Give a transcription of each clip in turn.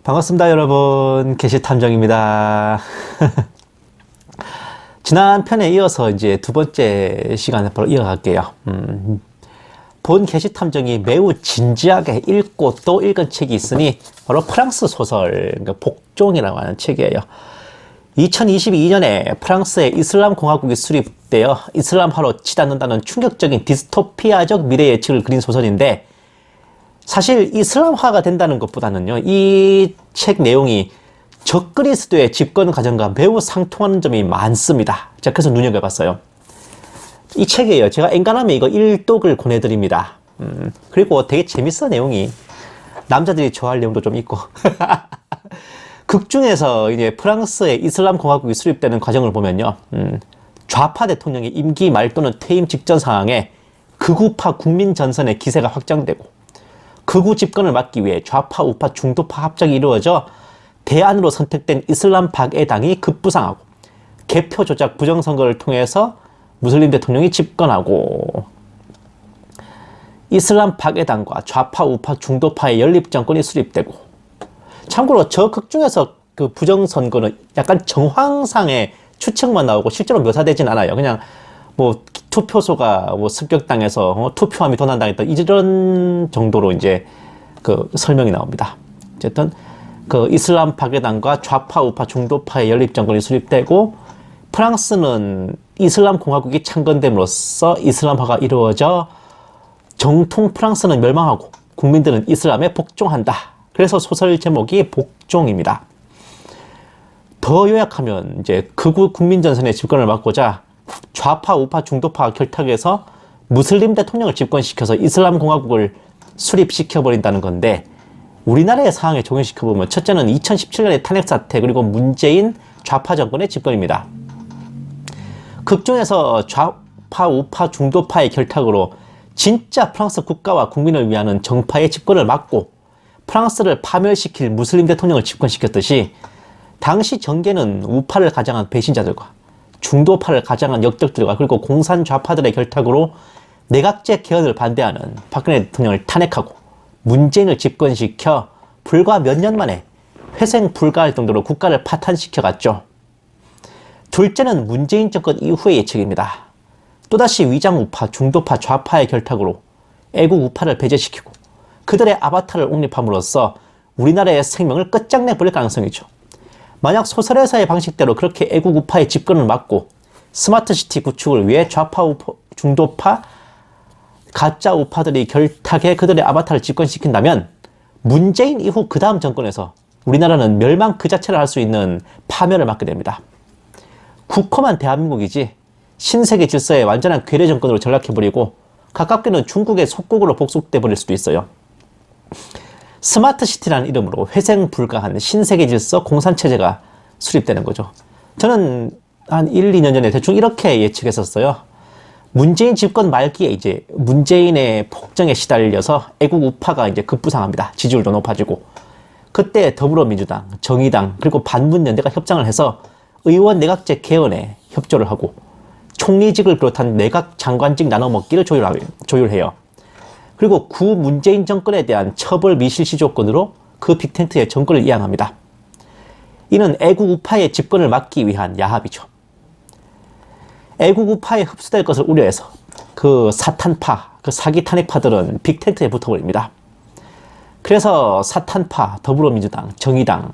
반갑습니다, 여러분. 게시탐정입니다. 지난 편에 이어서 이제 두 번째 시간에 바로 이어갈게요. 본 게시탐정이 매우 진지하게 읽고 또 읽은 책이 있으니 바로 프랑스 소설 복종이라고 하는 책이에요. 2022년에 프랑스의 이슬람 공화국이 수립되어 이슬람화로 치닫는다는 충격적인 디스토피아적 미래 예측을 그린 소설인데, 사실 이슬람화가 된다는 것보다는요, 이 책 내용이 적그리스도의 집권 과정과 매우 상통하는 점이 많습니다. 제가 그래서 눈여겨봤어요. 이 책이에요. 제가 엔간하면 이거 1독을 권해드립니다. 그리고 되게 재밌어, 내용이. 남자들이 좋아할 내용도 좀 있고. 극 중에서 이제 프랑스의 이슬람 공화국이 수립되는 과정을 보면요, 좌파 대통령의 임기 말 또는 퇴임 직전 상황에 극우파 국민 전선의 기세가 확장되고, 극우 집권을 막기 위해 좌파, 우파, 중도파 합작이 이루어져 대안으로 선택된 이슬람 박애당이 급부상하고, 개표 조작 부정선거를 통해서 무슬림 대통령이 집권하고, 이슬람 박애당과 좌파, 우파, 중도파의 연립정권이 수립되고, 참고로 저 극 중에서 그 부정선거는 약간 정황상의 추측만 나오고 실제로 묘사되진 않아요. 그냥 뭐 투표소가 뭐 습격당해서 투표함이 도난당했다 이런 정도로 이제 그 설명이 나옵니다. 어쨌든 그 이슬람 박애당과 좌파, 우파, 중도파의 연립정권이 수립되고, 프랑스는 이슬람 공화국이 창건됨으로써 이슬람화가 이루어져 정통 프랑스는 멸망하고 국민들은 이슬람에 복종한다. 그래서 소설 제목이 복종입니다. 더 요약하면 이제 극우 국민전선의 집권을 막고자 좌파, 우파, 중도파가 결탁해서 무슬림 대통령을 집권시켜서 이슬람 공화국을 수립시켜버린다는 건데, 우리나라의 상황에 적용시켜보면 첫째는 2017년의 탄핵 사태, 그리고 문재인 좌파 정권의 집권입니다. 극 중에서 좌파, 우파, 중도파의 결탁으로 진짜 프랑스 국가와 국민을 위하는 정파의 집권을 막고 프랑스를 파멸시킬 무슬림 대통령을 집권시켰듯이, 당시 정계는 우파를 가장한 배신자들과 중도파를 가장한 역적들과 그리고 공산 좌파들의 결탁으로 내각제 개헌을 반대하는 박근혜 대통령을 탄핵하고 문재인을 집권시켜 불과 몇 년 만에 회생 불가할 정도로 국가를 파탄시켜갔죠. 둘째는 문재인 정권 이후의 예측입니다. 또다시 위장 우파, 중도파, 좌파의 결탁으로 애국 우파를 배제시키고 그들의 아바타를 옹립함으로써 우리나라의 생명을 끝장내버릴 가능성이죠. 만약 소설에서의 방식대로 그렇게 애국 우파의 집권을 막고 스마트시티 구축을 위해 좌파, 우파, 중도파, 가짜 우파들이 결탁해 그들의 아바타를 집권시킨다면 문재인 이후 그 다음 정권에서 우리나라는 멸망 그 자체를 할 수 있는 파멸을 맞게 됩니다. 국호만 대한민국이지 신세계 질서의 완전한 괴뢰 정권으로 전락해버리고 가깝게는 중국의 속국으로 복속돼 버릴 수도 있어요. 스마트시티라는 이름으로 회생 불가한 신세계 질서 공산체제가 수립되는 거죠. 저는 한 1, 2년 전에 대충 이렇게 예측했었어요. 문재인 집권 말기에 이제 문재인의 폭정에 시달려서 애국 우파가 이제 급부상합니다. 지지율도 높아지고, 그때 더불어민주당, 정의당, 그리고 반문연대가 협상을 해서 의원 내각제 개헌에 협조를 하고 총리직을 비롯한 내각 장관직 나눠먹기를 조율해요. 그리고 구 문재인 정권에 대한 처벌 미실시 조건으로 그 빅텐트의 정권을 이양합니다. 이는 애국 우파의 집권을 막기 위한 야합이죠. 애국 우파에 흡수될 것을 우려해서 그 사탄파, 그 사기 탄핵파들은 빅텐트에 붙어버립니다. 그래서 사탄파, 더불어민주당, 정의당,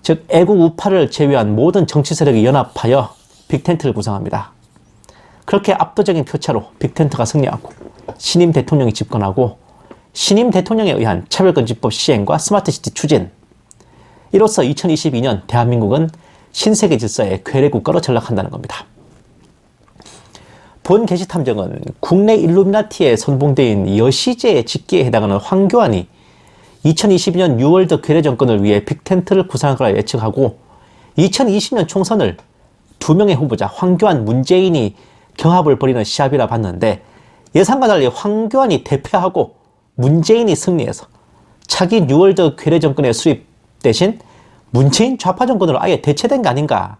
즉 애국 우파를 제외한 모든 정치 세력이 연합하여 빅텐트를 구성합니다. 그렇게 압도적인 표차로 빅텐트가 승리하고 신임 대통령이 집권하고, 신임 대통령에 의한 차별금지법 시행과 스마트시티 추진, 이로써 2022년 대한민국은 신세계 질서의 괴뢰 국가로 전락한다는 겁니다. 본 게시탐정은 국내 일루미나티의 선봉대인 여시제의 직계에 해당하는 황교안이 2022년 6월드 괴뢰 정권을 위해 빅텐트를 구상할 거라 예측하고, 2020년 총선을 두 명의 후보자 황교안, 문재인이 경합을 벌이는 시합이라 봤는데, 예상과 달리 황교안이 대패하고 문재인이 승리해서 차기 뉴월드 괴뢰 정권의 수립 대신 문재인 좌파 정권으로 아예 대체된 거 아닌가,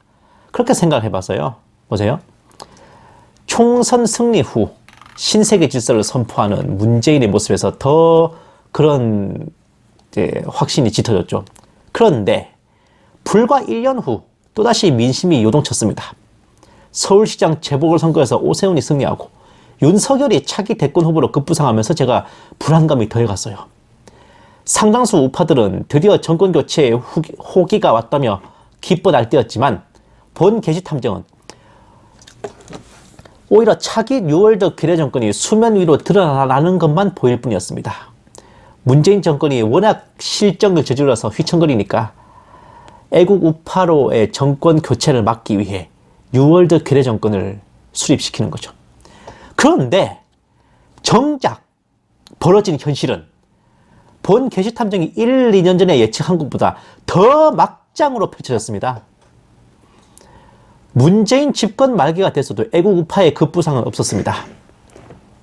그렇게 생각해봤어요. 보세요. 총선 승리 후 신세계 질서를 선포하는 문재인의 모습에서 더 그런 이제 확신이 짙어졌죠. 그런데 불과 1년 후 또다시 민심이 요동쳤습니다. 서울시장 재보궐선거에서 오세훈이 승리하고 윤석열이 차기 대권 후보로 급부상하면서 제가 불안감이 더해갔어요. 상당수 우파들은 드디어 정권 교체의 호기가 왔다며 기뻐 날뛰었지만 본 게시탐정은 오히려 차기 뉴월드 비례 정권이 수면 위로 드러나는 것만 보일 뿐이었습니다. 문재인 정권이 워낙 실정을 저질러서 휘청거리니까 애국 우파로의 정권 교체를 막기 위해 뉴월드 비례 정권을 수립시키는 거죠. 그런데 정작 벌어진 현실은 본 게시탐정이 1, 2년 전에 예측한 것보다 더 막장으로 펼쳐졌습니다. 문재인 집권 말기가 됐어도 애국 우파의 급부상은 없었습니다.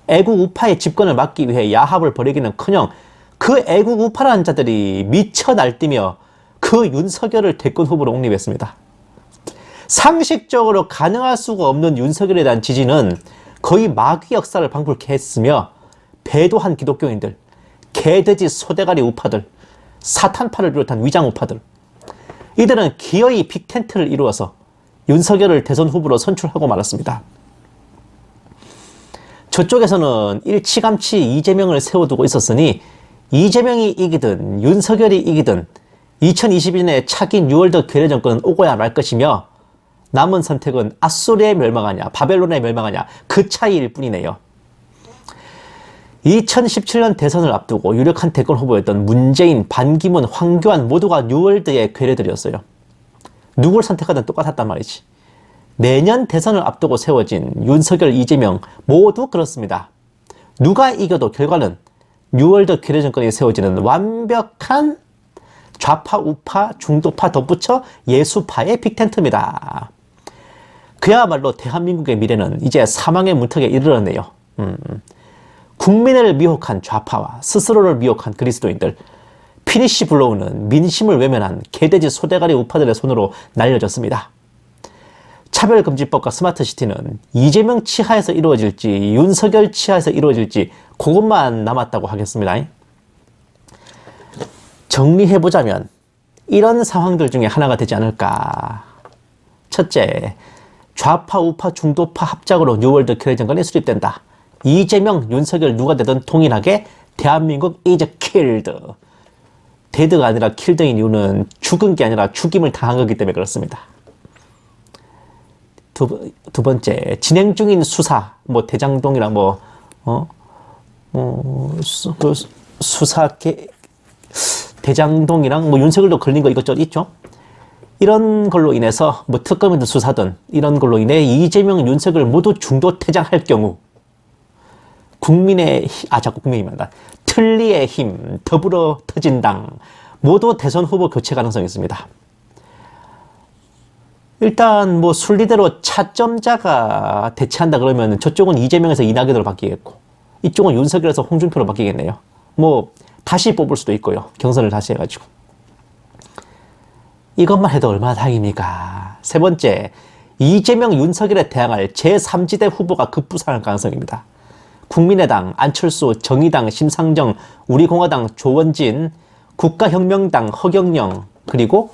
애국 우파의 집권을 막기 위해 야합을 벌이기는커녕 그 애국 우파라는 자들이 미쳐 날뛰며 그 윤석열을 대권 후보로 옹립했습니다. 상식적으로 가능할 수가 없는 윤석열에 대한 지지는 거의 마귀 역사를 방불케 했으며 배도한 기독교인들, 개돼지 소대가리 우파들, 사탄파를 비롯한 위장 우파들, 이들은 기어이 빅텐트를 이루어서 윤석열을 대선 후보로 선출하고 말았습니다. 저쪽에서는 일찌감치 이재명을 세워두고 있었으니 이재명이 이기든 윤석열이 이기든 2022년에 차기 뉴월드 괴뢰 정권은 오고야 말 것이며 남은 선택은 앗소리에 멸망하냐 바벨론에 멸망하냐 그 차이일 뿐이네요. 2017년 대선을 앞두고 유력한 대권 후보였던 문재인, 반기문, 황교안 모두가 뉴월드의 괴뢰들이었어요. 누굴 선택하든 똑같았단 말이지. 내년 대선을 앞두고 세워진 윤석열, 이재명 모두 그렇습니다. 누가 이겨도 결과는 뉴월드 괴뢰 정권이 세워지는 완벽한 좌파, 우파, 중도파 덧붙여 예수파의 빅텐트입니다. 그야말로 대한민국의 미래는 이제 사망의 문턱에 이르렀네요. 국민을 미혹한 좌파와 스스로를 미혹한 그리스도인들, 피니시 블로우는 민심을 외면한 개돼지 소대가리 우파들의 손으로 날려졌습니다. 차별금지법과 스마트시티는 이재명 치하에서 이루어질지 윤석열 치하에서 이루어질지 그것만 남았다고 하겠습니다. 정리해보자면 이런 상황들 중에 하나가 되지 않을까. 첫째, 좌파, 우파, 중도파 합작으로 뉴월드 괴뢰 정권이 수립된다. 이재명, 윤석열 누가 되든 동일하게 대한민국 is killed. 데드가 아니라 킬드인 이유는 죽은 게 아니라 죽임을 당한 거기 때문에 그렇습니다. 두 번째, 진행 중인 수사, 뭐 대장동이랑 대장동이랑 뭐 윤석열도 걸린 거 이것저것 있죠. 이런 걸로 인해서 뭐 특검이든 수사든 이런 걸로 인해 이재명, 윤석열 모두 중도 퇴장할 경우 자꾸 국민이란다. 틀리의 힘, 더불어 터진당 모두 대선 후보 교체 가능성이 있습니다. 일단 뭐 순리대로 차점자가 대체한다 그러면 저쪽은 이재명에서 이낙연으로 바뀌겠고 이쪽은 윤석열에서 홍준표로 바뀌겠네요. 뭐 다시 뽑을 수도 있고요. 경선을 다시 해가지고. 이것만 해도 얼마나 다행입니까? 세 번째, 이재명, 윤석열에 대항할 제3지대 후보가 급부상할 가능성입니다. 국민의당 안철수, 정의당 심상정, 우리공화당 조원진, 국가혁명당 허경영, 그리고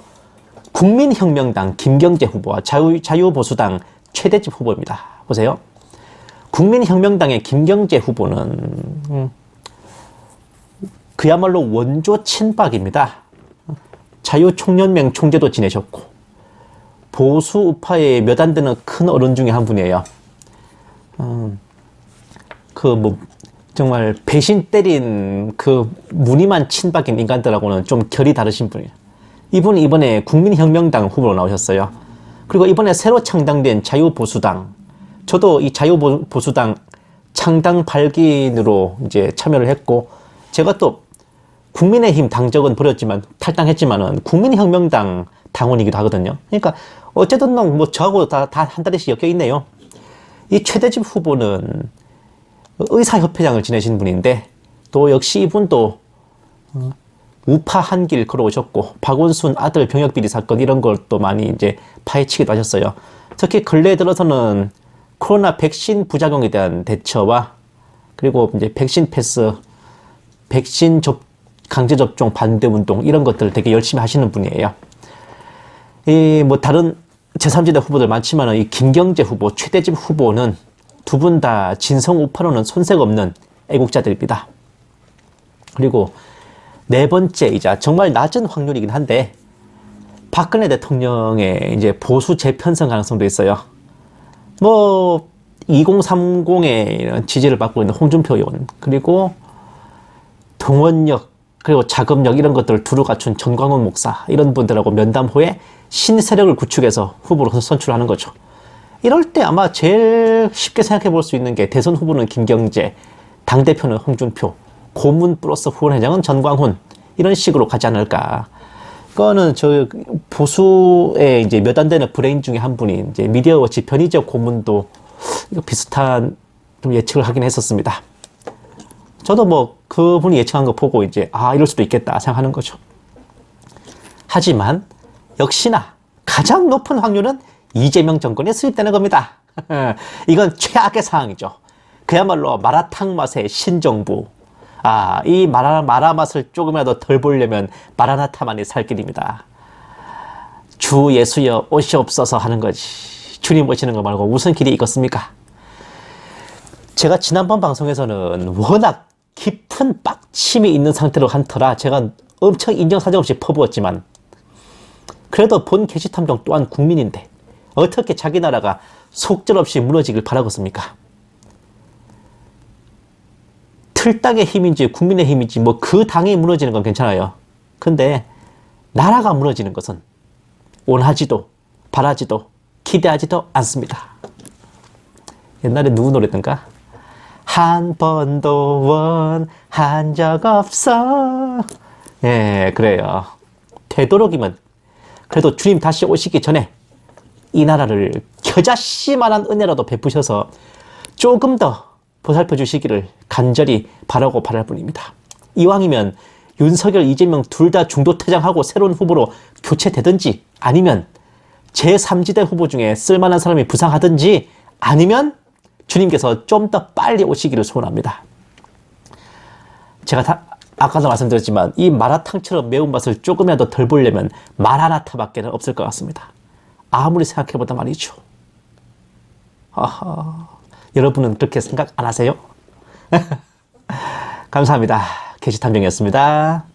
국민혁명당 김경재 후보와 자유보수당 최대집 후보입니다. 보세요. 국민혁명당의 김경재 후보는 그야말로 원조 친박입니다. 자유총연맹 총재도 지내셨고 보수 우파의 몇 안 되는 큰 어른 중에 한 분이에요. 정말 배신 때린 그 무늬만 친박인 인간들하고는 좀 결이 다르신 분이에요. 이분이 이번에 국민혁명당 후보로 나오셨어요. 그리고 이번에 새로 창당된 자유보수당, 저도 이 자유보수당 창당 발기인으로 이제 참여를 했고, 제가 또 국민의힘 당적은 버렸지만 탈당했지만은 국민혁명당 당원이기도 하거든요. 그러니까 어쨌든 뭐 저하고 다 한 다리씩 엮여 있네요. 이 최대집 후보는 의사협회장을 지내신 분인데 또 역시 이분도 우파 한 길 걸어오셨고 박원순 아들 병역비리 사건 이런 것도 많이 이제 파헤치기도 하셨어요. 특히 근래 들어서는 코로나 백신 부작용에 대한 대처와 그리고 이제 백신 패스, 백신 강제접종 반대 운동 이런 것들을 되게 열심히 하시는 분이에요. 이 뭐 다른 제3지대 후보들 많지만 이 김경재 후보, 최대집 후보는 두 분 다 진성 우파로는 손색 없는 애국자들입니다. 그리고 네 번째이자 정말 낮은 확률이긴 한데 박근혜 대통령의 이제 보수 재편성 가능성도 있어요. 뭐 2030의 지지를 받고 있는 홍준표 의원, 그리고 동원력, 그리고 자금력 이런 것들을 두루 갖춘 전광훈 목사 이런 분들하고 면담 후에 신세력을 구축해서 후보로 선출하는 거죠. 이럴 때 아마 제일 쉽게 생각해 볼 수 있는 게 대선 후보는 김경재, 당대표는 홍준표, 고문 플러스 후원회장은 전광훈 이런 식으로 가지 않을까. 그거는 저 보수의 이제 몇 안 되는 브레인 중에 한 분이 이제 미디어워치 변희재 고문도 비슷한 좀 예측을 하긴 했었습니다. 저도 뭐 그분이 예측한 거 보고 이제 이럴 수도 있겠다 생각하는 거죠. 하지만 역시나 가장 높은 확률은 이재명 정권이 수립되는 겁니다. 이건 최악의 상황이죠. 그야말로 마라탕 맛의 신정부. 이 마라 맛을 조금이라도 덜 보려면 마라나타만이 살 길입니다. 주 예수여 오시옵소서 하는 거지. 주님 오시는 거 말고 무슨 길이 있겠습니까? 제가 지난번 방송에서는 워낙 깊은 빡침이 있는 상태로 한 터라 제가 엄청 인정사정 없이 퍼부었지만 그래도 본 게시탐정 또한 국민인데 어떻게 자기 나라가 속절없이 무너지길 바라겠습니까? 틀딱의 힘인지 국민의 힘인지 뭐 그 당이 무너지는 건 괜찮아요. 근데 나라가 무너지는 것은 원하지도 바라지도 기대하지도 않습니다. 옛날에 누구 노래던가? 한 번도 원한 적 없어. 예, 그래요. 되도록이면 그래도 주님 다시 오시기 전에 이 나라를 겨자씨만한 은혜라도 베푸셔서 조금 더 보살펴 주시기를 간절히 바라고 바랄 뿐입니다. 이왕이면 윤석열, 이재명 둘 다 중도퇴장하고 새로운 후보로 교체되든지 아니면 제3지대 후보 중에 쓸만한 사람이 부상하든지 아니면 주님께서 좀 더 빨리 오시기를 소원합니다. 제가 아까도 말씀드렸지만 이 마라탕처럼 매운맛을 조금이라도 덜 보려면 마라나타밖에 없을 것 같습니다. 아무리 생각해보다 말이죠. 여러분은 그렇게 생각 안 하세요? 감사합니다. 게시탐정이었습니다.